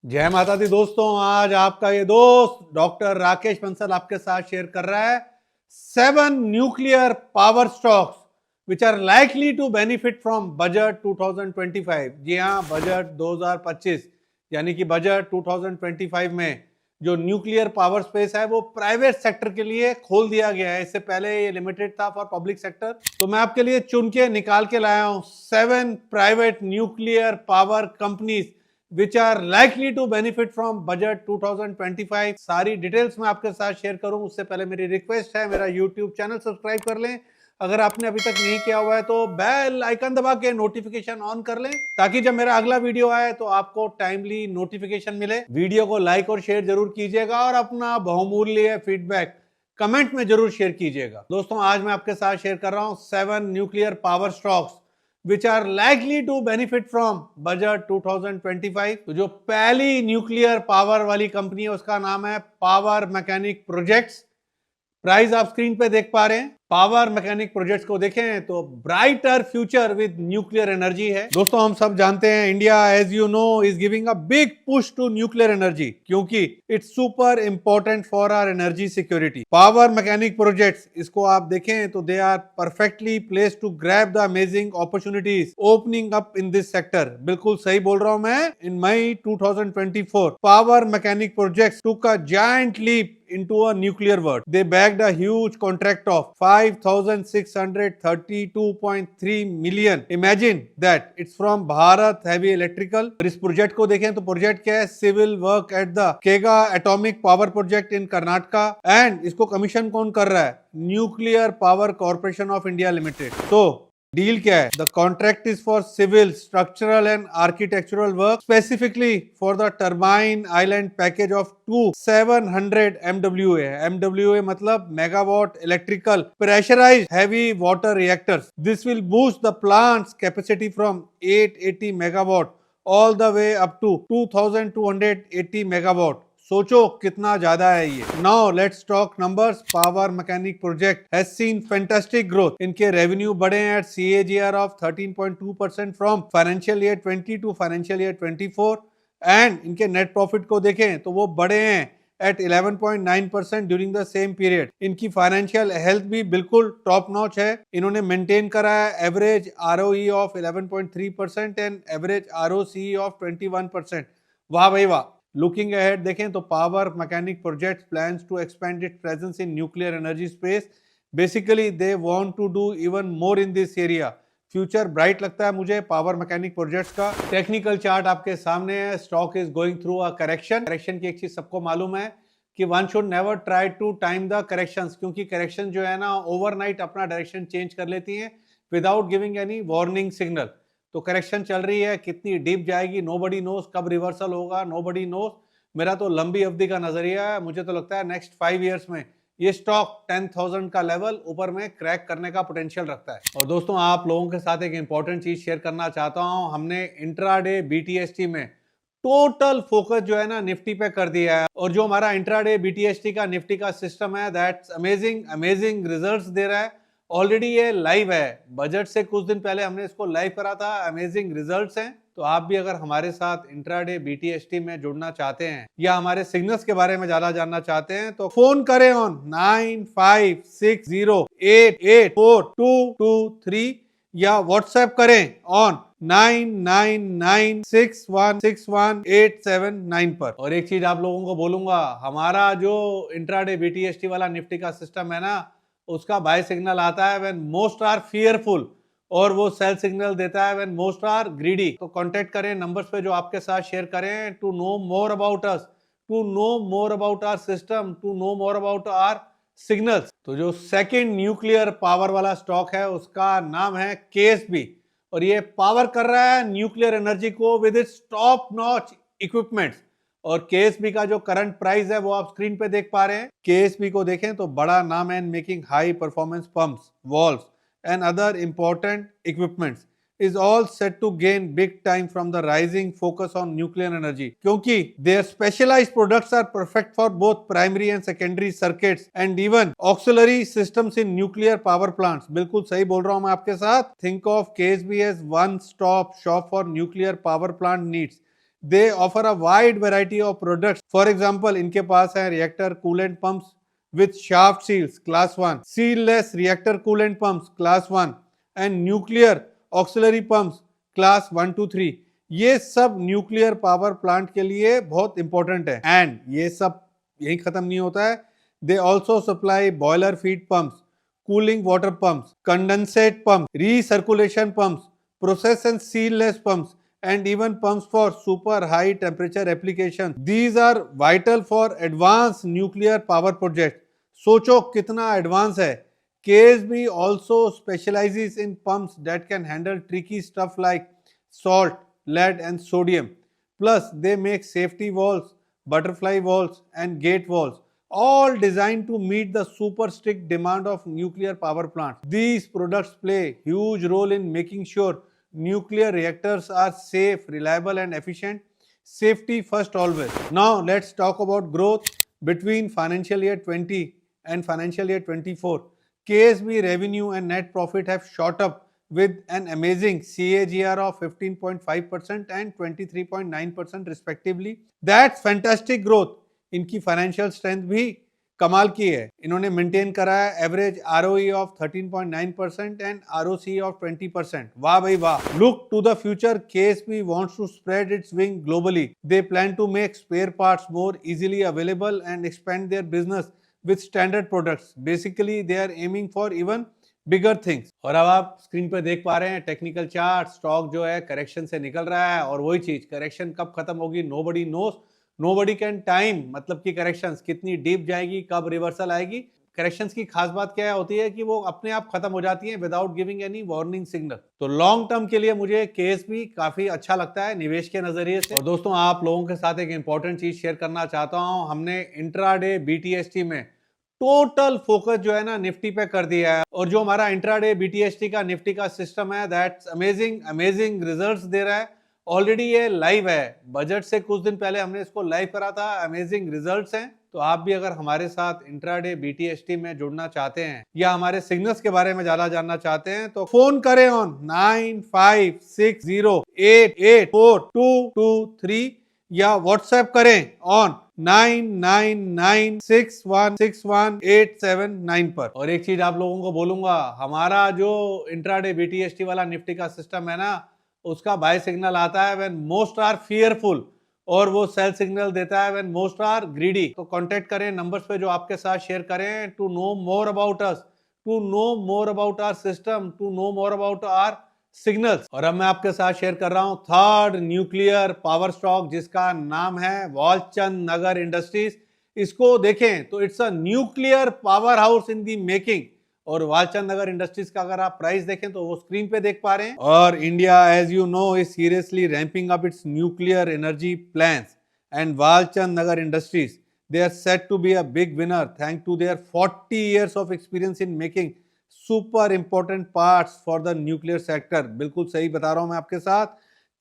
जय माता दी दोस्तों। आज आपका ये दोस्त डॉक्टर राकेश बंसल आपके साथ शेयर कर रहा है 7 nuclear power stocks which are likely to benefit from budget 2025। जी हाँ, बजट 2025 यानी कि बजट 2025 में जो न्यूक्लियर पावर स्पेस है वो प्राइवेट सेक्टर के लिए खोल दिया गया है। इससे पहले ये लिमिटेड था फॉर पब्लिक सेक्टर। तो मैं आपके लिए चुन के निकाल के लाया हूं 7 private nuclear power companies which are likely to benefit from budget 2025। सारी डिटेल्स मैं आपके साथ शेयर करूं उससे पहले मेरी रिक्वेस्ट है मेरा यूट्यूब चैनल सब्सक्राइब कर लें। अगर आपने अभी तक नहीं किया हुआ है तो बेल आइकन दबा के नोटिफिकेशन ऑन कर लें ताकि जब मेरा अगला वीडियो आए तो आपको टाइमली नोटिफिकेशन मिले। वीडियो को लाइक और शेयर जरूर कीजिएगा और अपना बहुमूल्य फीडबैक कमेंट में जरूर शेयर कीजिएगा। दोस्तों, आज मैं आपके साथ शेयर कर रहा हूं 7 nuclear power stocks which are likely to benefit from budget 2025। तो जो पहली न्यूक्लियर पावर वाली कंपनी है उसका नाम है पावर मैकेनिक प्रोजेक्ट्स। प्राइस आप स्क्रीन पे देख पा रहे हैं। पावर मैकेनिक प्रोजेक्ट्स को देखें तो brighter future with nuclear energy है। दोस्तों, हम सब जानते हैं India as you know is giving a big push to nuclear energy क्योंकि it's super important for our energy security. Power mechanic projects, इसको आप देखें तो they are perfectly placed to grab the amazing opportunities opening up in this sector. बिल्कुल सही बोल रहा हूं मैं। In May 2024 power mechanic projects took a giant leap into a nuclear world. They bagged a huge contract of 5,632.3 million. Imagine that. It's from Bharat Heavy Electrical। और इस project को देखें तो प्रोजेक्ट क्या है? Civil work at the Kaiga atomic power project in Karnataka. And इसको commission कौन कर रहा है? Nuclear power corporation of India limited. तो डील क्या है? The contract is for civil structural and architectural work specifically for the turbine island package of 700 MWA। MWA मतलब megawatt electrical pressurised heavy water reactors. This will boost the plant's capacity from 880 megawatt all the way up to 2280 megawatt. सोचो कितना ज्यादा है ये। Now let's talk numbers. Power Mechanic Project has seen fantastic growth. इनके revenue बढ़े हैं at CAGR of 13.2% from financial year 20 to financial year 24। And इनके net profit को देखें तो वो बढ़े हैं at 11.9% during the same period. इनकी फाइनेंशियल हेल्थ भी बिल्कुल टॉप नॉच है। इन्होंने मेंटेन करा है average ROE of 11.3% and average ROCE of 21%। वाह भाई वाह। Looking ahead देखें तो Power Mechanic Projects plans to expand its presence in nuclear energy space। Basically they want to do even more in this area। Future bright लगता है मुझे Power mechanic Projects का। Technical chart आपके सामने है। Stock is going through a correction. Correction की एक चीज सबको मालूम है कि one should never try to time the corrections, क्योंकि करेक्शन जो है ना ओवरनाइट अपना डायरेक्शन चेंज कर लेती हैं without giving any warning signal. तो करेक्शन चल रही है, कितनी डीप जाएगी नोबडी नोस, कब रिवर्सल होगा नोबडी नोस। मेरा तो लंबी अवधि का नजरिया है। मुझे तो लगता है नेक्स्ट 5 इयर्स में ये स्टॉक 10,000 का लेवल ऊपर में क्रैक करने का पोटेंशियल रखता है। और दोस्तों, आप लोगों के साथ एक इंपॉर्टेंट चीज शेयर करना चाहता हूं। हमने इंट्राडे BTST में टोटल फोकस जो है ना निफ्टी पे कर दिया है। और जो हमारा इंट्राडे BTST का निफ्टी का सिस्टम है दैट्स अमेजिंग अमेजिंग रिजल्ट्स दे रहा है। ऑलरेडी ये लाइव है। बजट से कुछ दिन पहले हमने इसको लाइव करा था। अमेजिंग रिजल्ट्स हैं। तो आप भी अगर हमारे साथ इंट्राडे BTST में जुड़ना चाहते हैं या हमारे सिग्नल्स के बारे में ज्यादा जानना चाहते हैं तो फोन करें ऑन 9560884223 या व्हाट्सएप करें ऑन 9996161879 पर। और एक चीज आप लोगों को बोलूंगा, हमारा जो इंट्राडे BTST वाला निफ्टी का सिस्टम है ना, उसका बाय सिग्नल आता है व्हेन मोस्ट आर फियरफुल और वो सेल सिग्नल देता है व्हेन मोस्ट आर ग्रीडी। तो कांटेक्ट करें नंबर्स पे जो आपके साथ शेयर करें to know more about us, to know more about our system, to know more about our signals. तो जो सेकंड न्यूक्लियर पावर वाला स्टॉक है उसका नाम है KSB और ये पावर कर रहा है न्यूक्लियर एनर्जी को with its top notch equipments. और KSB का जो करंट प्राइस है वो आप स्क्रीन पे देख पा रहे हैं। KSB को देखें तो बड़ा नाम है making high performance pumps, valves and other important equipments is all set to gain big time from the rising focus on nuclear energy क्योंकि their specialized products are perfect for both primary and secondary circuits and even auxiliary systems in nuclear power plants। बिल्कुल सही बोल रहा हूं मैं आपके साथ। Think of KSB as one stop shop for nuclear power plant needs। They offer a wide variety of products. For example, इनके पास है reactor coolant pumps with shaft seals class 1, sealless reactor coolant pumps class 1 and nuclear auxiliary pumps class 1 to 3. ये सब nuclear power plant के लिए बहुत important है. And ये सब यही खत्म नहीं होता है. They also supply boiler feed pumps, cooling water pumps, condensate pumps, recirculation pumps, process and sealless pumps, and even pumps for super high temperature applications. These are vital for advanced nuclear power projects. सोचो कितना advance है. KSB also specializes in pumps that can handle tricky stuff like salt, lead, and sodium. Plus, they make safety valves, butterfly valves, and gate valves, all designed to meet the super strict demand of nuclear power plants. These products play a huge role in making sure nuclear reactors are safe, reliable, and efficient. Safety first always. Now let's talk about growth between financial year 20 and financial year 24. KSB revenue and net profit have shot up with an amazing CAGR of 15.5% and 23.9% respectively. That's fantastic growth. इनकी financial strength भी कमाल की है. इन्होंने maintain करा है average ROE of 13.9% and ROC of 20%. वाह भाई वाह. Look to the future. KSB wants to spread its wing globally. They plan to make spare parts more easily available and expand their business with standard products. Basically they are aiming for even bigger things. और अब आप screen पर देख पा रहे हैं technical chart. Stock जो है करेक्शन से निकल रहा है और वही चीज करेक्शन कब खत्म होगी nobody nose. Nobody can time. मतलब कि करेक्शंस कितनी डीप जाएगी, कब रिवर्सल आएगी. करेक्शंस की खास बात क्या होती है कि वो अपने आप खत्म हो जाती है without giving any warning signal. तो लॉन्ग टर्म के लिए मुझे केएसबी काफी अच्छा लगता है निवेश के नजरिए से. और दोस्तों आप लोगों के साथ एक इंपॉर्टेंट चीज शेयर करना चाहता हूं. हमने इंट्राडे बीटीएसटी में टोटल फोकस जो है ना निफ्टी पे कर दिया है. और जो हमारा इंट्राडे बीटीएसटी का निफ्टी का सिस्टम है दैट्स अमेजिंग रिजल्ट्स दे रहा है. ऑलरेडी ये लाइव है. बजट से कुछ दिन पहले हमने इसको लाइव करा था. अमेजिंग रिजल्ट्स हैं. तो आप भी अगर हमारे साथ इंट्राडे बीटीएसटी में जुड़ना चाहते हैं या हमारे सिग्नल्स के बारे में ज्यादा जानना चाहते हैं तो फोन करें ऑन 9560884223 या व्हाट्सएप करें ऑन 9996161879 पर. और एक चीज आप लोगों को बोलूंगा, हमारा जो इंट्राडे बीटीएसटी वाला निफ्टी का सिस्टम है ना, उसका बाय सिग्नल आता है व्हेन मोस्ट आर फियरफुल और वो सेल सिग्नल देता है व्हेन मोस्ट आर ग्रीडी. तो कांटेक्ट करें नंबर्स पे जो आपके साथ शेयर करें to know more about us, to know more about our system, to know more about our signals. और अब मैं आपके साथ शेयर कर रहा हूं थर्ड न्यूक्लियर पावर स्टॉक जिसका नाम है वालचंद नगर इंडस्ट्रीज. इसको देखें तो it's a nuclear power house in the making. और वालचंद नगर इंडस्ट्रीज का अगर आप प्राइस देखें तो वो स्क्रीन पे देख पा रहे हैं. और India as you know is seriously ramping up its nuclear energy plans and Walchandnagar industries they are set to be a big winner thanks to their 40 years of experience in making super important parts for the nuclear sector. बिल्कुल सही बता रहा हूं मैं आपके साथ.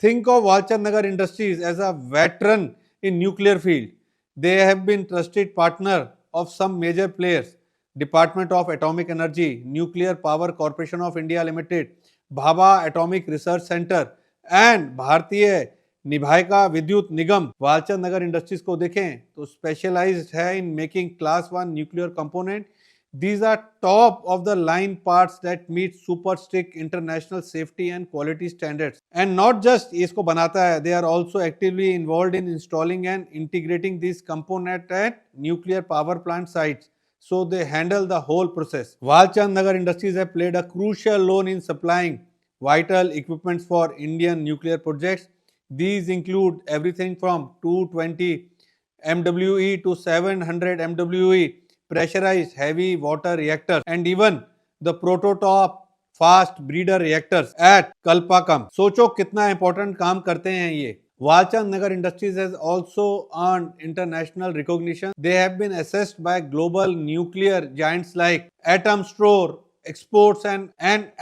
Think of Walchand Nagar Industries as a veteran in nuclear field. They have been trusted partner of some major players. Department of Atomic Energy, Nuclear Power Corporation of India Limited, Bhabha Atomic Research Center and भारतीय निभायका विद्युत निगम. वालचंद नगर industries को देखें तो specialised है in making class 1 nuclear component. These are top of the line parts that meet super strict international safety and quality standards. And not just इसको बनाता है, they are also actively involved in installing and integrating these components at nuclear power plant sites. So they handle the whole process. Walchand Nagar Industries have played a crucial role in supplying vital equipment for Indian nuclear projects. These include everything from 220 MWE to 700 MWE pressurized heavy water reactors and even the prototype fast breeder reactors at Kalpakam. सोचो कितना important काम करते हैं ये. Walchand Nagar Industries has also earned international recognition. They have been assessed by global nuclear giants like Atomstore Exports and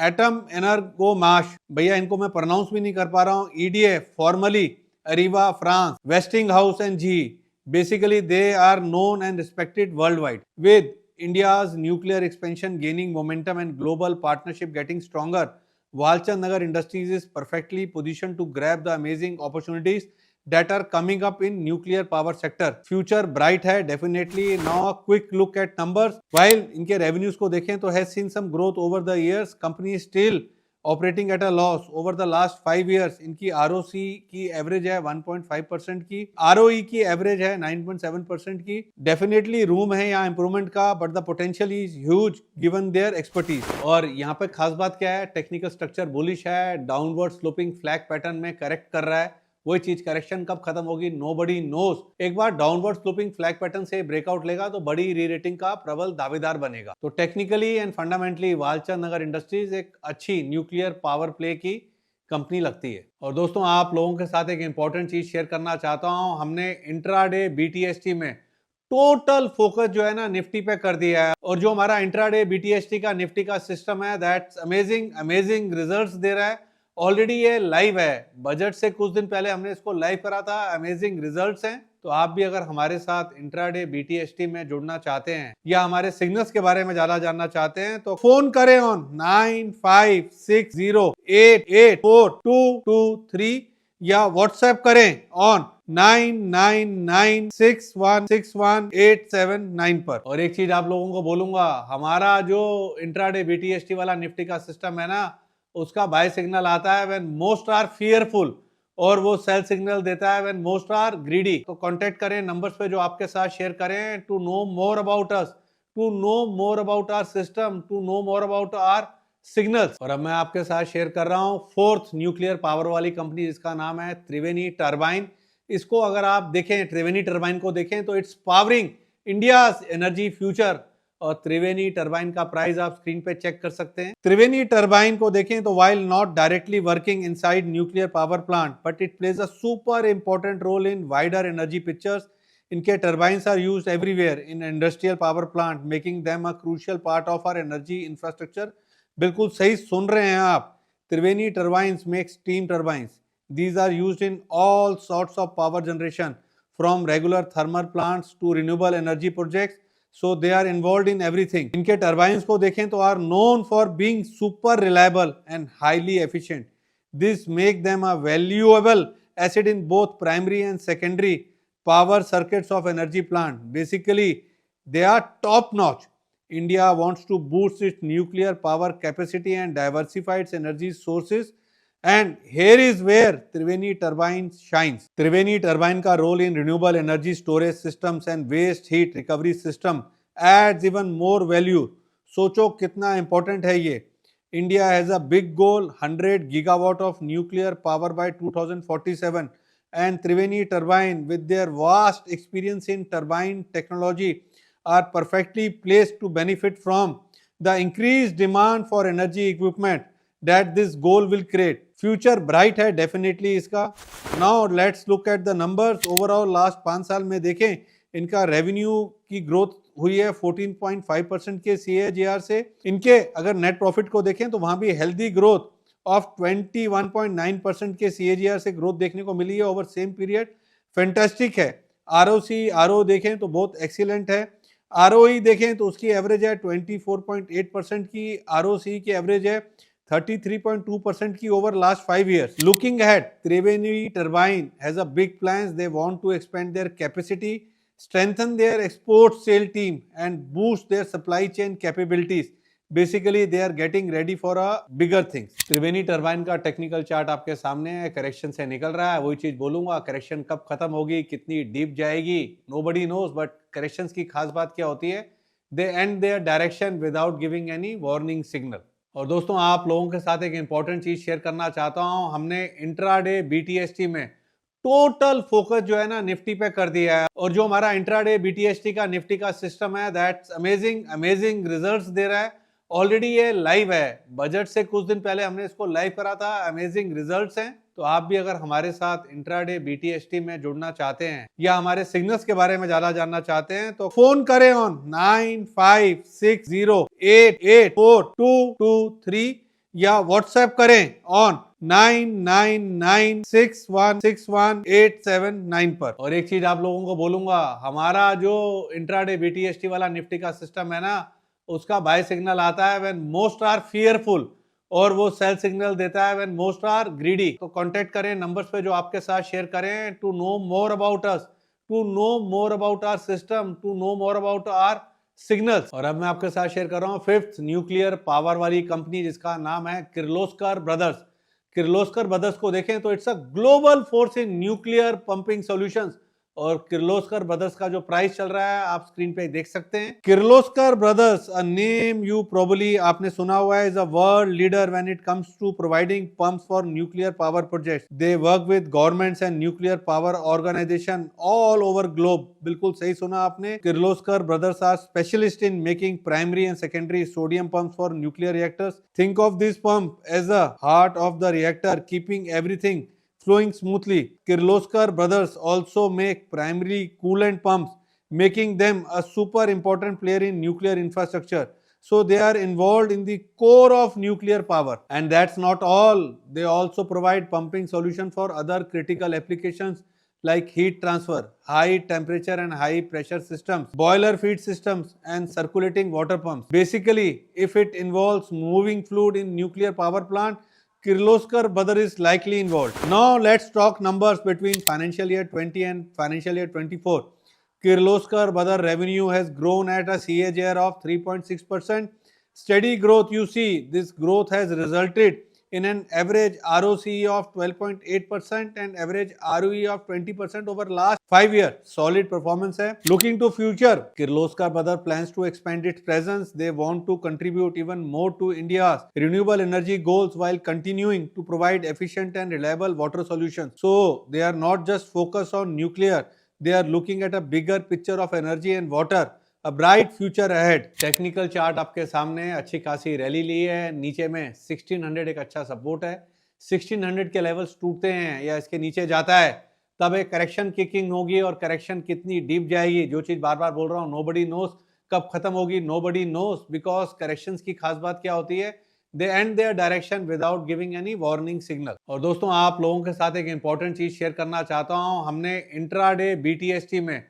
Atom Energomash. भैया इनको मैं pronounce भी नहीं कर पा रहा हूँ. EDF, formerly Areva France, Westinghouse and GE. Basically, they are known and respected worldwide. With India's nuclear expansion gaining momentum and global partnership getting stronger, Walchand Nagar Industries is perfectly positioned to grab the amazing opportunities that are coming up in nuclear power sector. Future bright है definitely. Now a quick look at numbers. While इनके revenues को देखें तो has seen some growth over the years. Company is still operating at a loss over the last 5 years. इनकी ROC की average है 1.5% की, ROE की एवरेज है 9.7% की. डेफिनेटली रूम है यहाँ इंप्रूवमेंट का, but the potential is huge given their expertise. और यहाँ पे खास बात क्या है, टेक्निकल स्ट्रक्चर बुलिश है, डाउनवर्ड स्लोपिंग फ्लैग पैटर्न में करेक्ट कर रहा है. वही चीज करेक्शन कब खत्म होगी नोबडी नोस. एक बार डाउनवर्ड स्लोपिंग फ्लैग पैटर्न से ब्रेकआउट लेगा तो बड़ी री रेटिंग का प्रबल दावेदार बनेगा. तो technically and fundamentally Walchand Nagar industries एक अच्छी न्यूक्लियर पावर प्ले की कंपनी लगती है. और दोस्तों आप लोगों के साथ एक इंपॉर्टेंट चीज शेयर करना चाहता हूं. हमने इंट्राडे बीटीएसटी में टोटल फोकस जो है ना निफ्टी पे कर दिया है, और जो हमारा इंट्राडे बीटीएसटी का निफ्टी का सिस्टम है दैट्स अमेजिंग रिजल्ट्स दे रहा है. ऑलरेडी ये लाइव है, बजट से कुछ दिन पहले हमने इसको लाइव करा था. अमेजिंग रिजल्ट्स हैं. तो आप भी अगर हमारे साथ इंट्राडे बीटीएसटी में जुड़ना चाहते हैं या हमारे सिग्नल्स के बारे में ज्यादा जानना चाहते हैं तो फोन करें ऑन 9560884223 या व्हाट्सएप करें ऑन 9996161879 पर. और एक चीज आप लोगों को बोलूंगा, हमारा जो इंट्राडे बीटीएसटी वाला निफ्टी का सिस्टम है ना, उसका बाय सिग्नल आता है व्हेन मोस्ट आर फियरफुल, और वो सेल सिग्नल देता है व्हेन मोस्ट आर ग्रीडी. तो कांटेक्ट करें नंबर्स पे जो आपके साथ शेयर करें to know more about us, to know more about our system, to know more about our signals. और अब मैं आपके साथ शेयर कर रहा हूं फोर्थ न्यूक्लियर पावर वाली कंपनी जिसका नाम है त्रिवेणी टर्बाइन. इसको अगर आप देखें, त्रिवेणी टर्बाइन को देखें तो it's powering India's energy future. और त्रिवेणी टर्बाइन का प्राइस आप स्क्रीन पे चेक कर सकते हैं. त्रिवेणी टर्बाइन को देखें तो while not directly working inside nuclear power plant, but it plays a super important role in wider energy pictures. इनके turbines are used everywhere in industrial power plant, making them a crucial part of our energy infrastructure. बिल्कुल सही सुन रहे हैं आप. त्रिवेणी turbines make steam turbines. These are used in all sorts of power generation, from regular thermal plants to renewable energy projects. So they are involved in everything. इनके turbines को देखें तो are known for being super reliable and highly efficient. This make them a valuable asset in both primary and secondary power circuits of energy plant. Basically, they are top notch. India wants to boost its nuclear power capacity and diversify its energy sources. And here is where Triveni Turbine shines. Triveni Turbine का role in renewable energy storage systems and waste heat recovery system adds even more value. सोचो कितना important है ये. India has a big goal, 100 gigawatt of nuclear power by 2047, and Triveni Turbine with their vast experience in turbine technology are perfectly placed to benefit from the increased demand for energy equipment that this goal will create. Future bright है definitely इसका. Now let's look at the numbers. Overall last 5 साल में देखें इनका revenue की growth हुई है 14.5% के CAGR से. इनके अगर नेट प्रॉफिट को देखें तो वहां भी हेल्दी ग्रोथ ऑफ 21.9% के CAGR से ग्रोथ देखने को मिली है ओवर सेम पीरियड. फैंटास्टिक है. ROC देखें तो बहुत एक्सीलेंट है. ROE देखें तो उसकी एवरेज है 24.8% की. ROC की एवरेज है 33.2% की over last 5 years. Looking ahead, Triveni Turbine has a big plans. They want to expand their capacity, strengthen their export sale team, and boost their supply chain capabilities. Basically, they are getting ready for a bigger things. Triveni Turbine का technical chart आपके सामने है. Correction से निकल रहा है. वही चीज बोलूंगा, करेक्शन कब खत्म होगी, कितनी डीप जाएगी, nobody knows. बट करेक्शंस की खास बात क्या होती है, they end their direction without giving any warning signal. और दोस्तों आप लोगों के साथ एक इंपॉर्टेंट चीज शेयर करना चाहता हूं. हमने इंट्राडे बीटीएसटी में टोटल फोकस जो है ना निफ्टी पे कर दिया है, और जो हमारा इंट्राडे बीटीएसटी का निफ्टी का सिस्टम है दैट्स अमेजिंग रिजल्ट्स दे रहा है. ऑलरेडी ये लाइव है, बजट से कुछ दिन पहले हमने इसको लाइव करा था. अमेजिंग रिजल्ट्स हैं. तो आप भी अगर हमारे साथ इंट्राडे बीटीएसटी में जुड़ना चाहते हैं या हमारे सिग्नल्स के बारे में ज्यादा जानना चाहते हैं तो फोन करें ऑन 9560884223 या व्हाट्सएप करें ऑन 9996161879 पर. और एक चीज आप लोगों को बोलूंगा, हमारा जो इंट्राडे बीटीएसटी वाला निफ्टी का सिस्टम है ना, उसका बाय सिग्नल आता है व्हेन मोस्ट आर फियरफुल, और वो सेल सिग्नल देता है व्हेन मोस्ट आर ग्रीडी। तो कांटेक्ट करें नंबर्स पे जो आपके साथ शेयर करें to know more about us, to know more about our system, to know more about our signals. और अब मैं आपके साथ शेयर कर रहा हूँ फिफ्थ न्यूक्लियर पावर वाली कंपनी जिसका नाम है किर्लोस्कर ब्रदर्स। किर्लोस्कर ब्रदर्स को देखें तो it's a global force in nuclear pumping solutions. और किर्लोस्कर ब्रदर्स का जो प्राइस चल रहा है आप स्क्रीन पे देख सकते हैं। Kirloskar brothers, a name you probably आपने सुना हुआ है, is a world leader when it comes to providing pumps for nuclear power projects. They work with governments and nuclear power organisation all over globe. बिल्कुल सही सुना आपने। Kirloskar brothers are specialist in making primary and secondary sodium pumps for nuclear reactors. Think of this pump as a heart of the reactor, keeping everything flowing smoothly. Kirloskar brothers also make primary coolant pumps, making them a super important player in nuclear infrastructure. So they are involved in the core of nuclear power. And that's not all. They also provide pumping solution for other critical applications like heat transfer, high temperature and high pressure systems, boiler feed systems, and circulating water pumps. Basically, if it involves moving fluid in nuclear power plant, Kirloskar brother is likely involved. Now let's talk numbers between financial year 20 and financial year 24. Kirloskar brother revenue has grown at a CAGR of 3.6%. Steady growth you see. This growth has resulted in an average ROCE of 12.8% and average ROE of 20% over last 5 years. Solid performance hai. Looking to future, Kirloskar brother plans to expand its presence. They want to contribute even more to India's renewable energy goals while continuing to provide efficient and reliable water solutions. So they are not just focused on nuclear, they are looking at a bigger picture of energy and water. A bright future ahead. Technical chart आपके सामने, अच्छी खासी rally ली है। नीचे में 1600 एक अच्छा support है। 1600 के लेवल्स टूटते हैं या इसके नीचे जाता है तब एक करेक्शन किकिंग होगी। और करेक्शन कितनी डीप जाएगी, जो चीज बार बार बोल रहा हूँ, नोबडी नोस। कब खत्म होगी, नोबडी नोस, बिकॉज करेक्शंस की खास बात क्या होती है, they end their direction without giving any warning signal. और दोस्तों आप लोगों के साथ एक इंपॉर्टेंट चीज शेयर करना चाहता हूं। हमने इंट्राडे बीटीएसटी में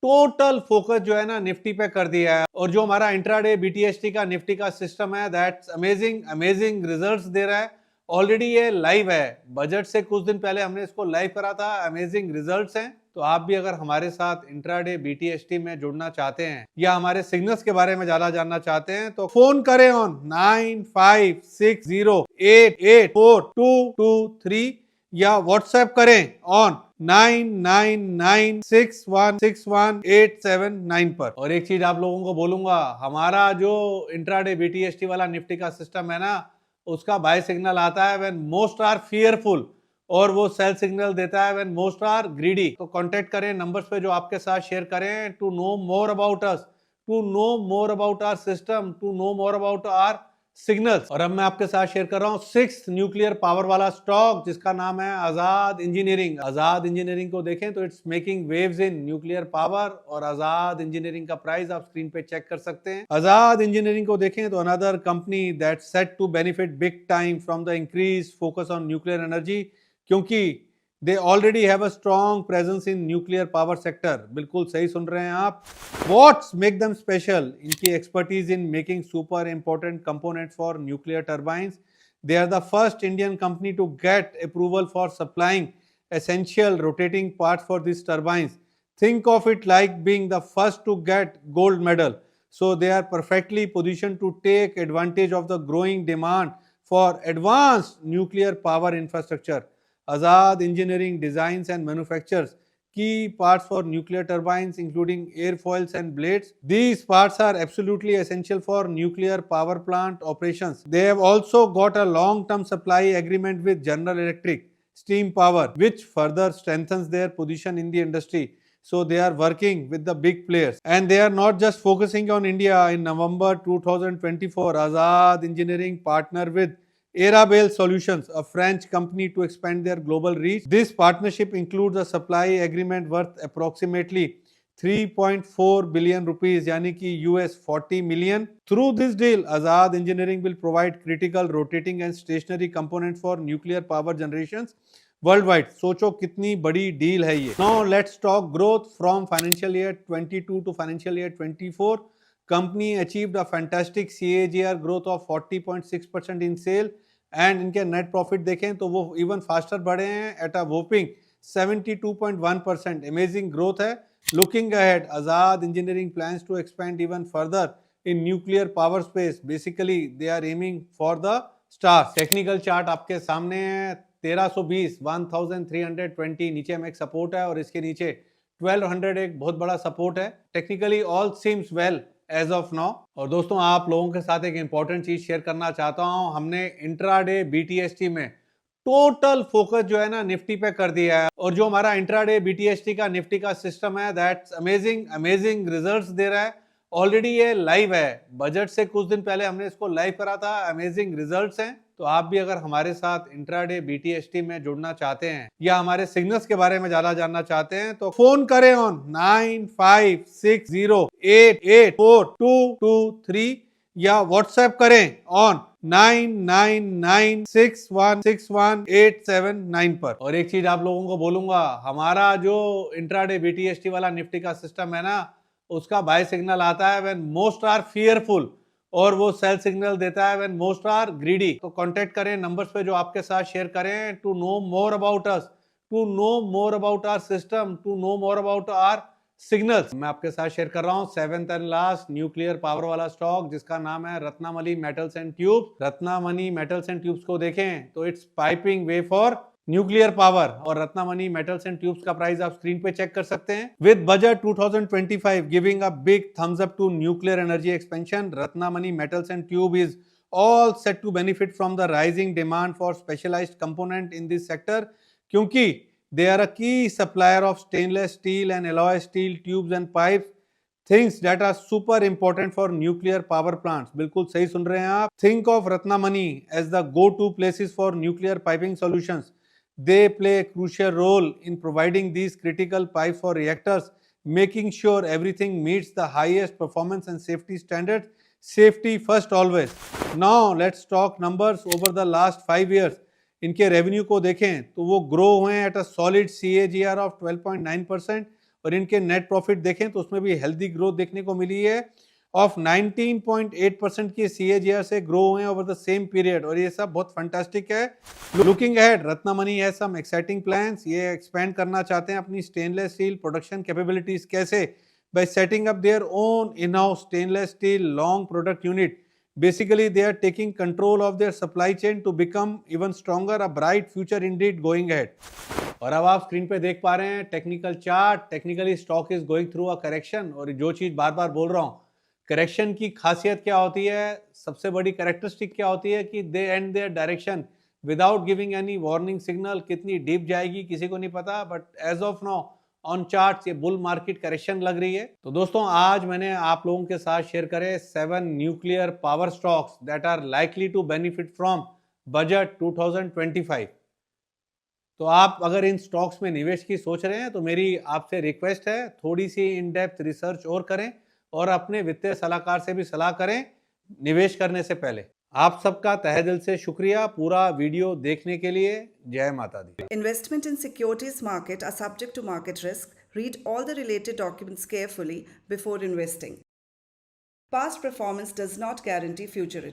टोटल फोकस जो है ना निफ्टी पे कर दिया है। और जो हमारा इंट्राडे बीटीएसटी का निफ्टी का सिस्टम है, दैट्स अमेजिंग अमेजिंग रिजल्ट्स दे रहा है। ऑलरेडी ये लाइव है, बजट से कुछ दिन पहले हमने इसको लाइव करा था। अमेजिंग रिजल्ट्स हैं। तो आप भी अगर हमारे साथ इंट्राडे बीटीएसटी में जुड़ना चाहते हैं या हमारे सिग्नल्स के बारे में ज्यादा जानना चाहते हैं तो फोन करें ऑन 9560884223 या व्हाट्सएप करें ऑन 9996161879 पर। और एक चीज आप लोगों को बोलूंगा, हमारा जो इंट्राडे बीटीएसटी वाला निफ्टी का सिस्टम है ना, उसका बाय सिग्नल आता है व्हेन मोस्ट आर फियरफुल और वो सेल सिग्नल देता है व्हेन मोस्ट आर ग्रीडी। तो कांटेक्ट करें नंबर्स पे जो आपके साथ शेयर करें to know more about us, to know more about our system, to know more about our signals. और अब मैं आपके साथ शेयर कर रहा हूं सिक्स्थ न्यूक्लियर पावर वाला स्टॉक जिसका नाम है आजाद इंजीनियरिंग। आजाद इंजीनियरिंग को देखें तो it's making waves in nuclear power. और आजाद इंजीनियरिंग का प्राइस आप स्क्रीन पे चेक कर सकते हैं। आजाद इंजीनियरिंग को देखें तो another company that set to benefit big time from the increase focus on nuclear energy, क्योंकि they already have a strong presence in nuclear power sector। बिल्कुल सही सुन रहे हैं आप। What's make them special? इनकी expertise in making super important components for nuclear turbines। They are the first Indian company to get approval for supplying essential rotating parts for these turbines। Think of it like being the first to get gold medal। So they are perfectly positioned to take advantage of the growing demand for advanced nuclear power infrastructure। Azad Engineering designs and manufactures key parts for nuclear turbines including airfoils and blades. These parts are absolutely essential for nuclear power plant operations। They have also got a long-term supply agreement with General Electric Steam Power, which further strengthens their position in the industry। So they are working with the big players and they are not just focusing on India। In November 2024, Azad Engineering partnered with Airabel Solutions, a French company, to expand their global reach। This partnership includes a supply agreement worth approximately 3.4 billion rupees, यानी कि US 40 million। Through this deal, Azad Engineering will provide critical rotating and stationary components for nuclear power generations worldwide। सोचो कितनी बड़ी deal है ये। Now let's talk growth from financial year 22 to financial year 24। Company achieved a fantastic CAGR growth of 40.6% in sale and इनके net profit देखें तो वो even faster बढ़े हैं at a whopping 72.1%. Amazing growth है. Looking ahead, Azad engineering plans to expand even further in nuclear power space. Basically they are aiming for the stars. Technical chart आपके सामने है. 1320 1320 नीचे में एक सपोर्ट है और इसके नीचे 1200 एक बहुत बड़ा सपोर्ट है. Technically all seems well as of now. और दोस्तों आप लोगों के साथ एक इंपॉर्टेंट चीज शेयर करना चाहता हूं. हमने इंट्राडे BTST में टोटल फोकस जो है ना निफ्टी पे कर दिया है और जो हमारा इंट्राडे BTST का निफ्टी का सिस्टम है दैट्स अमेजिंग रिजल्ट्स दे रहा है. ऑलरेडी ये लाइव है. बजट से कुछ दिन पहले हमने इसको लाइव करा था. अमेजिंग रिजल्ट्स हैं. तो आप भी अगर हमारे साथ इंट्राडे BTST में जुड़ना चाहते हैं या हमारे सिग्नल्स के बारे में ज्यादा जानना चाहते हैं तो फोन करें ऑन 9560884223 या व्हाट्सएप करें ऑन 9996161879 पर. और एक चीज आप लोगों को बोलूंगा, हमारा जो इंट्राडे BTST वाला निफ्टी का सिस्टम है ना उसका बाय सिग्नल आता है व्हेन मोस्ट आर फियरफुल और वो सेल सिग्नल देता है व्हेन मोस्ट आर ग्रीडी. तो कांटेक्ट करें नंबर्स पे जो आपके साथ शेयर करें to know more about us, to know more about our system, to know more about our signals. मैं आपके साथ शेयर कर रहा हूं 7th and last nuclear power वाला स्टॉक जिसका नाम है Ratnamali metals and tubes. Ratnamani metals and tubes को देखें तो it's piping way for nuclear power और रत्नामणी मेटल्स एंड ट्यूब्स का प्राइस आप स्क्रीन पे चेक कर सकते हैं. With budget 2025 giving a big thumbs up to nuclear energy expansion, Ratnamani metals and tube is all set to benefit from the rising demand for specialized component in this sector क्योंकि they are a key supplier of stainless steel and alloy steel tubes and pipes, things that are super important for nuclear power plants. बिल्कुल सही सुन रहे हैं आप. Think of Ratnamani as the go-to places for nuclear piping solutions. They play a crucial role in providing these critical pipes for reactors, making sure everything meets the highest performance and safety standards. Safety first always. Now let's talk numbers over the last 5 years. इनके revenue को देखें तो वो grow हुए हैं at a solid CAGR of 12.9% और इनके net profit देखें तो उसमें भी हेल्दी ग्रोथ देखने को मिली है ऑफ 19.8% की CAGR से ग्रो हुए हैं ओवर द सेम पीरियड और ये सब बहुत फैंटास्टिक है. Looking ahead, Ratnamani has some exciting plans. ये एक्सपेंड करना चाहते हैं अपनी स्टेनलेस स्टील प्रोडक्शन कैपेबिलिटीज. कैसे? by setting up their own in-house stainless steel long product unit. Basically, they are taking control of their supply chain to become even stronger, a bright future indeed going ahead. और अब आप screen पे देख पा रहे हैं technical chart. Technically stock is going through a correction और जो चीज बार बार बोल रहा हूँ, करेक्शन की खासियत क्या होती है, सबसे बड़ी कैरेक्टरिस्टिक क्या होती है कि they end their direction without giving any warning signal. कितनी डीप जाएगी किसी को नहीं पता, but as of now on charts ये बुल मार्केट करेक्शन लग रही है. तो दोस्तों आज मैंने आप लोगों के साथ शेयर करे 7 nuclear power stocks that are likely to benefit from budget 2025. तो आप अगर इन स्टॉक्स में निवेश की सोच रहे हैं तो मेरी आपसे रिक्वेस्ट है थोड़ी सी इन डेप्थ रिसर्च और करें और अपने वित्तीय सलाहकार से भी सलाह करें निवेश करने से पहले. आप सबका तहे दिल से शुक्रिया पूरा वीडियो देखने के लिए. जय माता दी. Investment in securities market are subject to market risk. Read all the related documents carefully before investing. Past performance does not guarantee future returns.